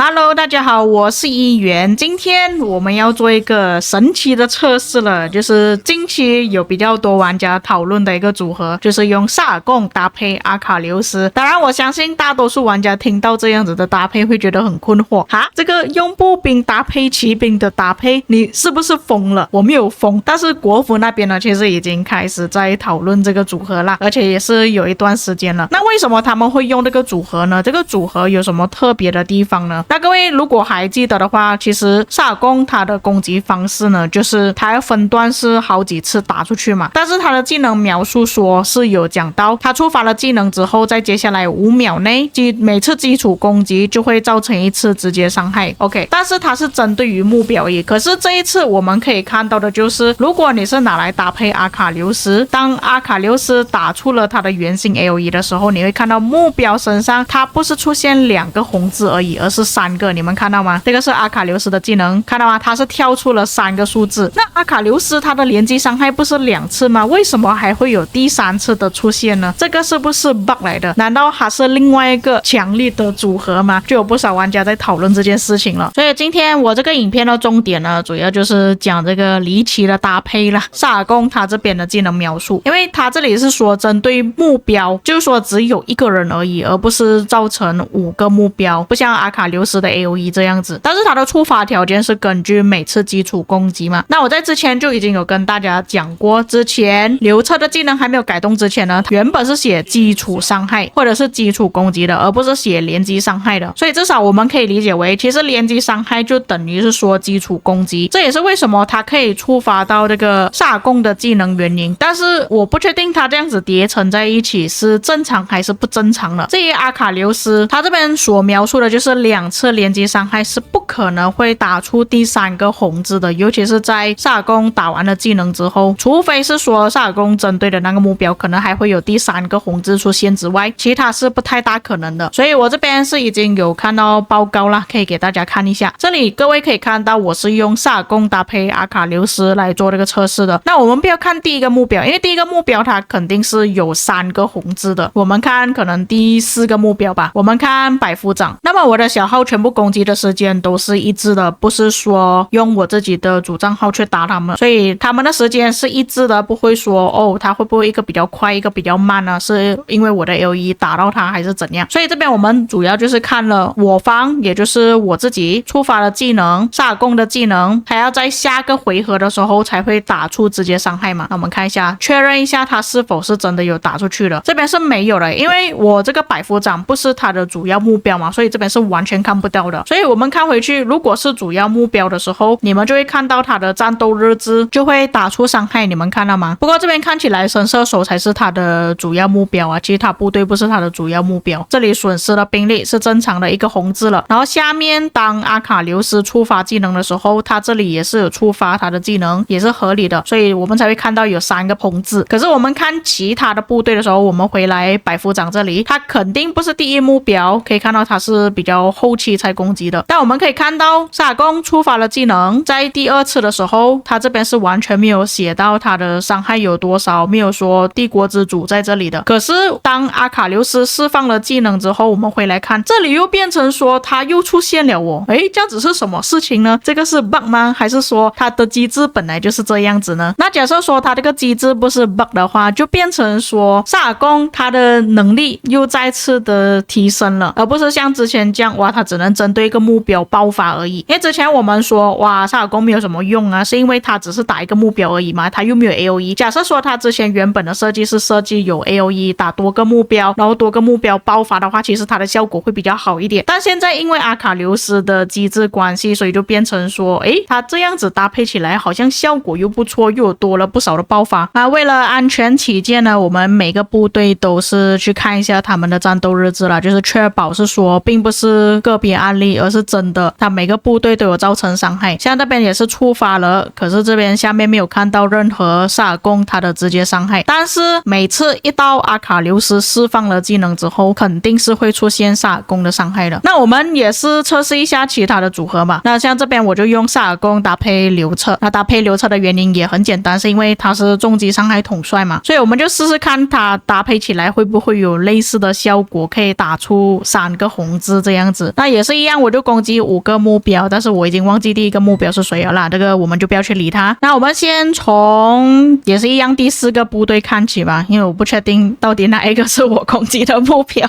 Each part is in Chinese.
Hello， 大家好，我是一元。今天我们要做一个神奇的测试了，就是近期有比较多玩家讨论的一个组合，就是用萨尔贡搭配阿卡琉斯。当然，我相信大多数玩家听到这样子的搭配会觉得很困惑，哈，这个用步兵搭配骑兵的搭配，你是不是疯了？我没有疯，但是国服那边呢，其实已经开始在讨论这个组合啦，而且也是有一段时间了。那为什么他们会用这个组合呢？这个组合有什么特别的地方呢？那各位如果还记得的话，其实萨尔贡他的攻击方式呢，就是他要分段是好几次打出去嘛。但是他的技能描述说是有讲到，他触发了技能之后，在接下来5秒内，每次基础攻击就会造成1次直接伤害。OK， 但是它是针对于目标而已。可是这一次我们可以看到的就是，如果你是拿来搭配阿卡琉斯，当阿卡琉斯打出了他的原型 AOE 的时候，你会看到目标身上它不是出现2个红字而已，而是3个。你们看到吗？这个是阿卡琉斯的技能，看到吗？它是跳出了3个数字。那阿卡琉斯它的连击伤害不是2次吗？为什么还会有第3次的出现呢？这个是不是 bug 来的？难道它是另外一个强力的组合吗？就有不少玩家在讨论这件事情了。所以今天我这个影片的重点呢，主要就是讲这个离奇的搭配啦。萨尔贡他这边的技能描述，因为他这里是说针对目标，就是说只有1个人而已，而不是造成5个目标，不像阿卡琉斯的 AOE 这样子。但是它的触发条件是根据每次基础攻击嘛。那我在之前就已经有跟大家讲过，之前刘彻的技能还没有改动之前呢，原本是写基础伤害或者是基础攻击的，而不是写连击伤害的。所以至少我们可以理解为，其实连击伤害就等于是说基础攻击。这也是为什么它可以触发到这个萨尔贡的技能原因。但是我不确定它这样子叠乘在一起是正常还是不正常的。至于阿卡琉斯，他这边所描述的就是2次连击伤害是不可能会打出第3个红字的，尤其是在萨尔贡打完了技能之后，除非是说萨尔贡针对的那个目标可能还会有第3个红字出现之外，其他是不太大可能的。所以我这边是已经有看到报告啦，可以给大家看一下。这里各位可以看到我是用萨尔贡搭配阿卡琉斯来做这个测试的。那我们不要看第1个目标，因为第1个目标它肯定是有3个红字的。我们看可能第4个目标吧，我们看百夫长。那么我的小号全部攻击的时间都是一致的，不是说用我自己的主账号去打他们，所以他们的时间是一致的，不会说哦他会不会一个比较快一个比较慢呢？是因为我的 AOE 打到他还是怎样？所以这边我们主要就是看了我方，也就是我自己触发的技能，萨尔贡的技能，还要在下个回合的时候才会打出直接伤害嘛。那我们看一下，确认一下他是否是真的有打出去的。这边是没有的，因为我这个百夫长不是他的主要目标嘛，所以这边是完全看不到的。所以我们看回去，如果是主要目标的时候，你们就会看到他的战斗日志就会打出伤害，你们看到吗？不过这边看起来神射手才是他的主要目标啊，其他部队不是他的主要目标。这里损失了兵力是正常的1个红字了。然后下面当阿卡琉斯触发技能的时候，他这里也是有触发他的技能，也是合理的，所以我们才会看到有3个红字。可是我们看其他的部队的时候，我们回来百夫长这里，他肯定不是第1目标，可以看到他是比较后期才攻击的。但我们可以看到萨尔贡触发了技能，在第2次的时候，他这边是完全没有写到他的伤害有多少，没有说帝国之主在这里的。可是当阿卡琉斯释放了技能之后，我们回来看，这里又变成说他又出现了哦。诶，这样子是什么事情呢？这个是 bug 吗？还是说他的机制本来就是这样子呢？那假设说他这个机制不是 bug 的话，就变成说萨尔贡他的能力又再次的提升了，而不是像之前这样，哇，他只能针对一个目标爆发而已。因为之前我们说，哇，萨尔贡没有什么用啊，是因为他只是打一个目标而已嘛，他又没有 AOE。假设说他之前原本的设计是设计有 AOE 打多个目标，然后多个目标爆发的话，其实它的效果会比较好一点。但现在因为阿卡琉斯的机制关系，所以就变成说，诶，他这样子搭配起来好像效果又不错，又有多了不少的爆发。那为了安全起见呢，我们每个部队都是去看一下他们的战斗日志啦，就是确保是说并不是个别比案例，而是真的他每个部队都有造成伤害。像这边也是触发了，可是这边下面没有看到任何萨尔贡他的直接伤害，但是每次一到阿卡琉斯释放了技能之后，肯定是会出现萨尔贡的伤害的。那我们也是测试一下其他的组合嘛。那像这边我就用萨尔贡搭配刘彻，那搭配刘彻的原因也很简单，是因为他是重击伤害统帅嘛，所以我们就试试看他搭配起来会不会有类似的效果，可以打出3个红字这样子。那也是一样，我就攻击5个目标，但是我已经忘记第一个目标是谁了啦，这个我们就不要去理他。那我们先从也是一样第4个部队看起吧，因为我不确定到底哪一个是我攻击的目标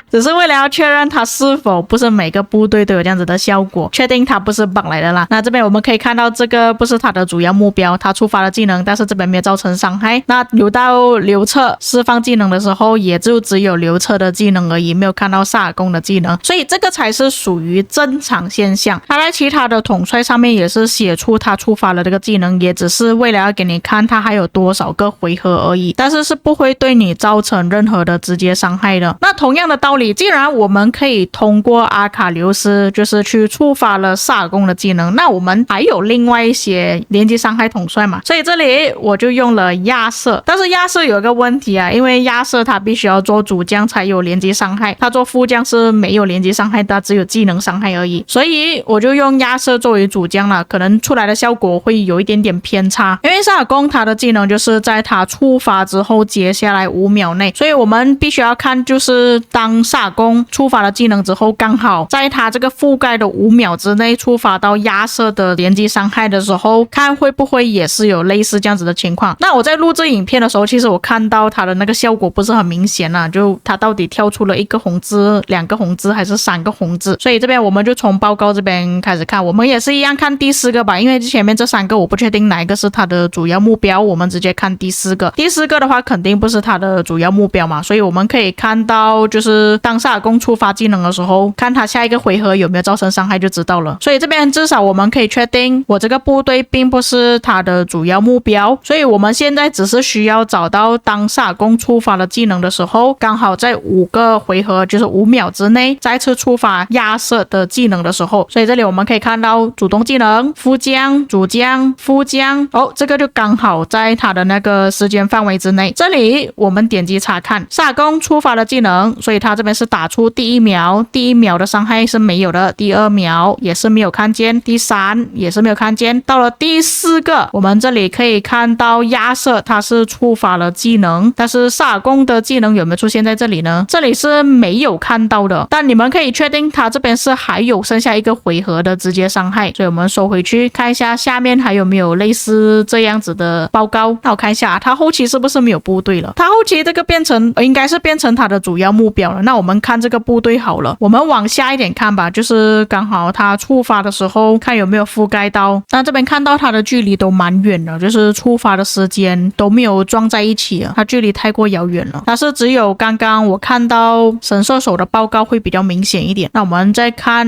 只是为了要确认它是否不是每个部队都有这样子的效果，确定它不是 bug 来的啦。那这边我们可以看到这个不是它的主要目标，它触发了技能，但是这边没有造成伤害。那留到刘彻释放技能的时候，也就只有刘彻的技能而已，没有看到萨尔贡的技能，所以这个才是属于正常现象。他在其他的统帅上面也是写出他触发了这个技能，也只是为了要给你看他还有多少个回合而已，但是不会对你造成任何的直接伤害的。那同样的道理，既然我们可以通过阿卡琉斯就是去触发了萨尔贡的技能，那我们还有另外一些连击伤害统帅嘛，所以这里我就用了亚瑟。但是亚瑟有一个问题啊，因为亚瑟他必须要做主将才有连击伤害，他做副将是没有连击伤害，他只有技能伤害而已，所以我就用亚瑟作为主将了，可能出来的效果会有一点点偏差。因为萨尔贡他的技能就是在他触发之后接下来5秒内，所以我们必须要看就是当萨尔贡触发了技能之后，刚好在他这个覆盖的5秒之内触发到亚瑟的连击伤害的时候，看会不会也是有类似这样子的情况。那我在录制影片的时候，其实我看到他的那个效果不是很明显啊，就他到底跳出了1个红字、2个红字还是3个红字，所以这边我们就从报告这边开始看，我们也是一样看第4个吧，因为前面这3个我不确定哪一个是他的主要目标，我们直接看第4个。第4个的话肯定不是他的主要目标嘛，所以我们可以看到就是当萨尔贡触发技能的时候，看他下一个回合有没有造成伤害就知道了。所以这边至少我们可以确定我这个部队并不是他的主要目标，所以我们现在只是需要找到当萨尔贡触发了技能的时候，刚好在5个回合就是5秒之内再次触发亚瑟的技能的时候，所以这里我们可以看到主动技能、副将、主将、副将，这个就刚好在他的那个时间范围之内。这里我们点击查看萨尔贡触发了技能，所以他这边是打出第1秒，第1秒的伤害是没有的，第2秒也是没有看见，第3也是没有看见，到了第4个我们这里可以看到亚瑟他是触发了技能，但是萨尔贡的技能有没有出现在这里呢？这里是没有看到的，但你们可以确定他这边是还有剩下1个回合的直接伤害，所以我们收回去看一下下面还有没有类似这样子的报告。那我看一下他后期是不是没有部队了，他后期这个变成应该是变成他的主要目标了。那我们看这个部队好了，我们往下一点看吧，就是刚好他触发的时候看有没有覆盖到，那这边看到他的距离都蛮远了，就是触发的时间都没有撞在一起了，他距离太过遥远了，但是只有刚刚我看到神射手的报告会比较明显一点。那我们再看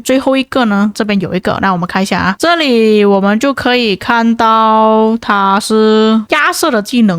最后一个呢，这边有一个，那我们看一下啊，这里我们就可以看到他是亚瑟的技能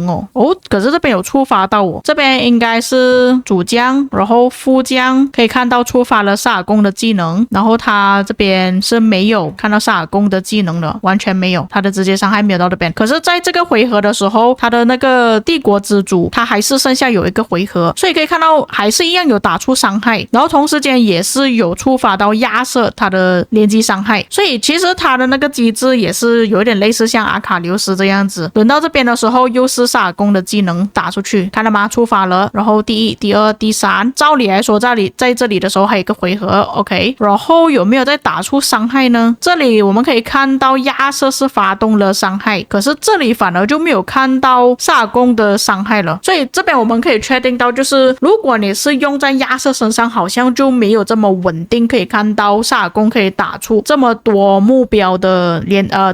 可是这边有触发到这边应该是主将，然后副将可以看到触发了萨尔贡的技能，然后他这边是没有看到萨尔贡的技能的，完全没有，他的直接伤害没有到这边。可是在这个回合的时候，他的那个帝国之主他还是剩下有1个回合，所以可以看到还是一样有打出伤害，然后同时间也是有触发到亚瑟他的连击伤害，所以其实他的那个机制也是有点类似像阿卡琉斯这样子，轮到这边的时候又是萨尔贡的技能打出去，看到吗？触发了，然后第1、第2、第3，照理来说在这里的时候还有1个回合 OK， 然后有没有再打出伤害呢？这里我们可以看到亚瑟是发动了伤害，可是这里反而就没有看到萨尔贡的伤害了，所以这边我们可以确定到就是如果你是用在亚瑟身上，好像就没有这么稳定，可以看到萨尔贡可以打出这么多目标的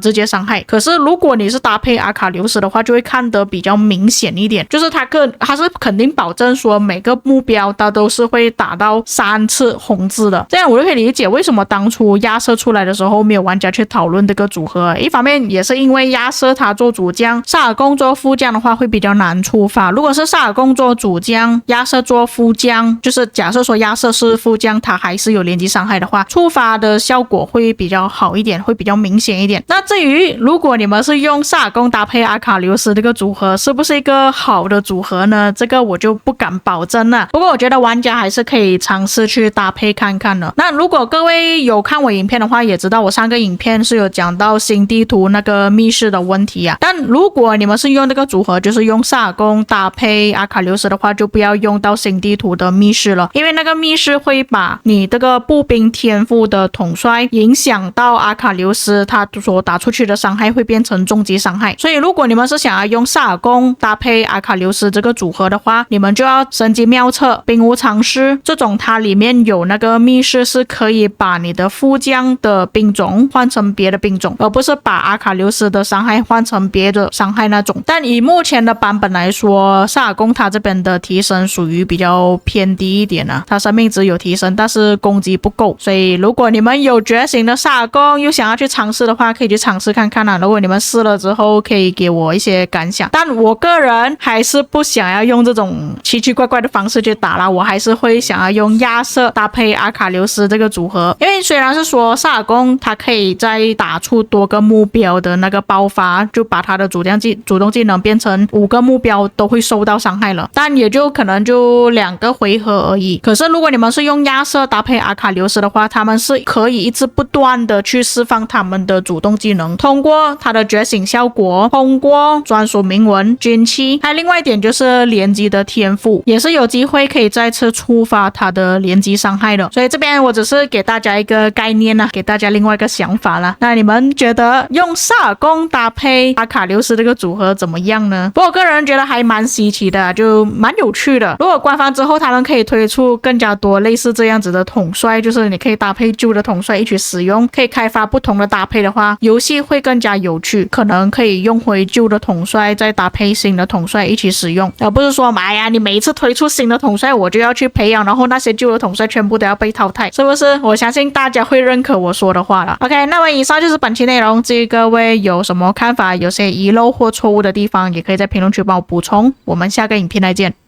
直接伤害。可是如果你是搭配阿卡琉斯的话，就会看得比较明显一点，就是他是肯定保证说每个目标它都是会打到3次红字的。这样我就可以理解为什么当初亚瑟出来的时候没有玩家去讨论这个组合。一方面也是因为亚瑟他做主将，萨尔贡做副将的话会比较难触发。如果是萨尔贡做主将，亚瑟做副将，就是假设说亚瑟是副将，他还是有连击伤害的话，触发的效果会比较好一点，会比较明显一点。那至于如果你们是用萨尔贡搭配阿卡琉斯这个组合，是不是一个好的组合呢？这个我就不敢保证了。不过我觉得玩家还是可以尝试去搭配看看的。那如果各位有看我影片的话，也知道我上个影片是有讲到新地图那个密室的问题啊。但如果你们是用这个组合，就是用萨尔贡搭配阿卡琉斯的话，就不要用到新地图的密室了，因为那个密室会把你这个步兵天赋的统帅影响到阿卡琉斯他所打出去的伤害会变成重击伤害。所以如果你们是想要用萨尔贡搭配阿卡琉斯这个组合的话，你们就要升级妙策兵无常师这种，它里面有那个密室是可以把你的副将的兵种换成别的兵种，而不是把阿卡琉斯的伤害换成别的伤害那种。但以目前的版本来说，萨尔贡他这边的提升属于比较偏低一点啊，他生命值有提升，但是攻击不够。所以如果你们有觉醒的萨尔贡又想要去尝试的话，可以去尝试看看啊。如果你们试了之后可以给我一些感想，但我个人还是不想要用这种奇奇怪怪的方式去打啦，我还是会想要用亚瑟搭配阿卡琉斯这个组合。因为虽然是说萨尔贡他可以在打出多个目标的那个爆发，就把他的主动技能变成5个目标都会受到伤害了，但也就可能就2个回合而已。可是如果你们是用亚瑟搭配阿卡琉斯的话，他们是可以一直不断的去释放他们的主动技能，通过他的觉醒效果，通过专属铭文军器，还有另外一点就是连击的天赋，也是有机会可以再次触发他的连击伤害的。所以这边我只是给大家一个概念啊，给大家另外一个想法啦。那你们觉得用萨尔贡搭配阿卡琉斯这个组合怎么样呢？不过我个人觉得还蛮稀奇的，就蛮有趣的。如果官方之后他们可以推出更加多类似这样子的统帅，就是你可以搭配旧的统帅一起使用，可以开发不同的搭配的话，游戏会更加有趣。可能可以用回旧的统帅再搭配新的统帅一起使用，而不是说哎呀你每一次推出新的统帅我就要去培养，然后那些旧的统帅全部都要被淘汰，是不是？我相信大家会认可我说的话了。 OK， 那么以上就是本期内容，至于各位有什么看法，有些遗漏或错误的地方，也可以在评论区帮我补充。我们下个影片再见。